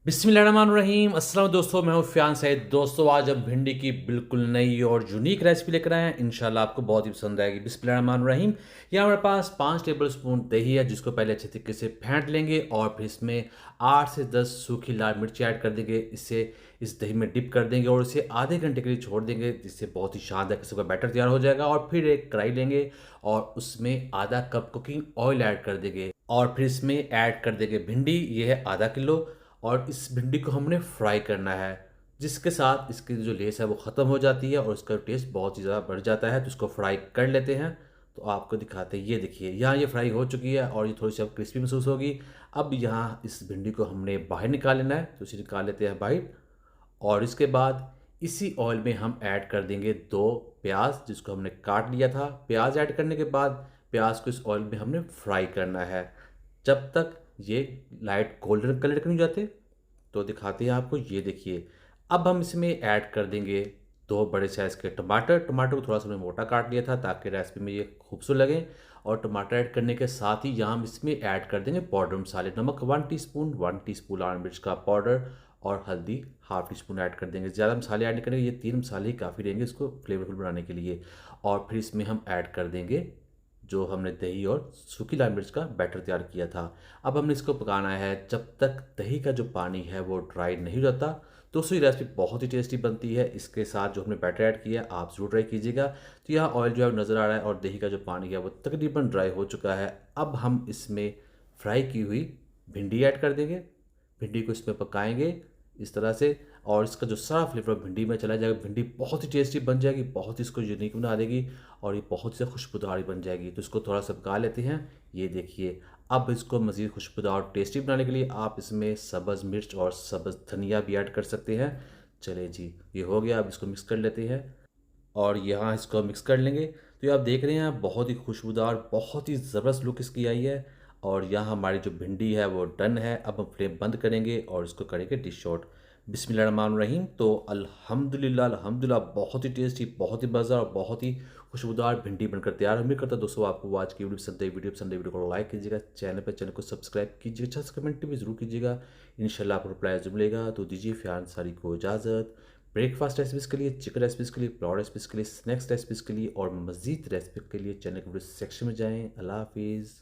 बिस्मिल्लाहिर्रहमानिर्रहीम। अस्सलाम दोस्तों, मैं हूँ फ़ियान सैद। दोस्तों, आज हम भिंडी की बिल्कुल नई और यूनिक रेसिपी लेकर आए हैं। इंशाल्लाह आपको बहुत ही पसंद आएगी। बिस्मिल्लाहिर्रहमानिर्रहीम। यहाँ हमारे पास 5 टेबल स्पून दही है, जिसको पहले अच्छे तरीके से फेंट लेंगे और फिर इसमें 8 से 10 सूखी लाल मिर्ची ऐड कर देंगे। इससे इस दही में डिप कर देंगे और इसे आधे घंटे के लिए छोड़ देंगे, जिससे बहुत ही शानदार किस्म का बैटर तैयार हो जाएगा। और फिर एक कढ़ाई लेंगे और उसमें आधा कप कुकिंग ऑयल ऐड कर देंगे और फिर इसमें ऐड कर देंगे भिंडी। ये है आधा किलो और इस भिंडी को हमने फ्राई करना है, जिसके साथ इसकी जो लेस है वो ख़त्म हो जाती है और इसका टेस्ट बहुत ही ज़्यादा बढ़ जाता है। तो इसको फ्राई कर लेते हैं। तो आपको दिखाते हैं, ये देखिए यहाँ ये फ्राई हो चुकी है और ये थोड़ी सी अब क्रिस्पी महसूस होगी। अब यहाँ इस भिंडी को हमने बाहर निकाल लेना है, तो इसे निकाल लेते हैं बाहर। और इसके बाद इसी ऑयल में हम ऐड कर देंगे 2 प्याज, जिसको हमने काट लिया था। प्याज ऐड करने के बाद प्याज को इस ऑयल में हमने फ्राई करना है जब तक ये लाइट गोल्डन कलर के नहीं हो जाते। तो दिखाते हैं आपको, ये देखिए। अब हम इसमें ऐड कर देंगे 2 बड़े साइज़ के टमाटर। टमाटर को थोड़ा सा मैंने मोटा काट लिया था ताकि रेसिपी में ये खूबसूरत लगे। और टमाटर ऐड करने के साथ ही यहाँ हम इसमें ऐड कर देंगे पाउडर मसाले। नमक 1 टीस्पून, 1 टीस्पून लाल मिर्च का पाउडर और हल्दी हाफ टी स्पून ऐड कर देंगे। ज़्यादा मसाले ऐड नहीं करेंगे, ये 3 मसाले ही काफ़ी रहेंगे इसको फ्लेवरफुल बनाने के लिए। और फिर इसमें हम ऐड कर देंगे जो हमने दही और सूखी लाल मिर्च का बैटर तैयार किया था। अब हमने इसको पकाना है जब तक दही का जो पानी है वो ड्राई नहीं हो जाता। दोस्तों, ये रेसिपी बहुत ही टेस्टी बनती है। इसके साथ जो हमने बैटर ऐड किया आप ज़रूर ट्राई कीजिएगा। तो यहाँ ऑयल जो है नज़र आ रहा है और दही का जो पानी है वो तकरीबन ड्राई हो चुका है। अब हम इसमें फ्राई की हुई भिंडी ऐड कर देंगे। भिंडी को इसमें पकाएंगे इस तरह से और इसका जो सारा फ्लेवर भिंडी में चला जाएगा। भिंडी बहुत ही टेस्टी बन जाएगी, बहुत ही इसको यूनिक बना देगी और ये बहुत से खुशबूदार बन जाएगी। तो इसको थोड़ा सा पका लेते हैं। ये देखिए, अब इसको मज़ीद खुशबूदार और टेस्टी बनाने के लिए आप इसमें सब्ज़ मिर्च और सब्ज़ धनिया भी ऐड कर सकते हैं। चले जी, ये हो गया। अब इसको मिक्स कर लेते हैं और यहाँ इसको मिक्स कर लेंगे। तो ये आप देख रहे हैं, बहुत ही खुशबूदार, बहुत ही ज़बरदस्त लुक इसकी आई है। और यहाँ हमारी जो भिंडी है वो डन है। अब हम फ्लेम बंद करेंगे और इसको करेंगे डिश आउट। बिस्मिल्लाहिर्रहमानिर्रहीम। तो अल्हम्दुलिल्लाह अल्हम्दुलिल्लाह, बहुत ही टेस्टी, बहुत ही मज़ा और बहुत ही खुशबूदार भिंडी बनकर तैयार। उम्मीद करता दोस्तों आपको आज की वीडियो पसंद है। वीडियो को लाइक कीजिएगा, चैनल को सब्सक्राइब कीजिएगा, अच्छा सा कमेंट भी ज़रूर कीजिएगा। इंशाल्लाह आपको रिप्लाई ज़रूर मिलेगा। तो दीजिए फ़ियान सारी को इजाज़त। ब्रेकफास्ट रेसिपीज़ के लिए, चिकन रेसिपीज़ के लिए, पुलाव रेसिपीज़ के लिए, स्नैक्स रेसिपीज़ के लिए और मज़ीद रेसिपी के लिए चैनल के सेक्शन में जाएँ। अल्लाह हाफिज़।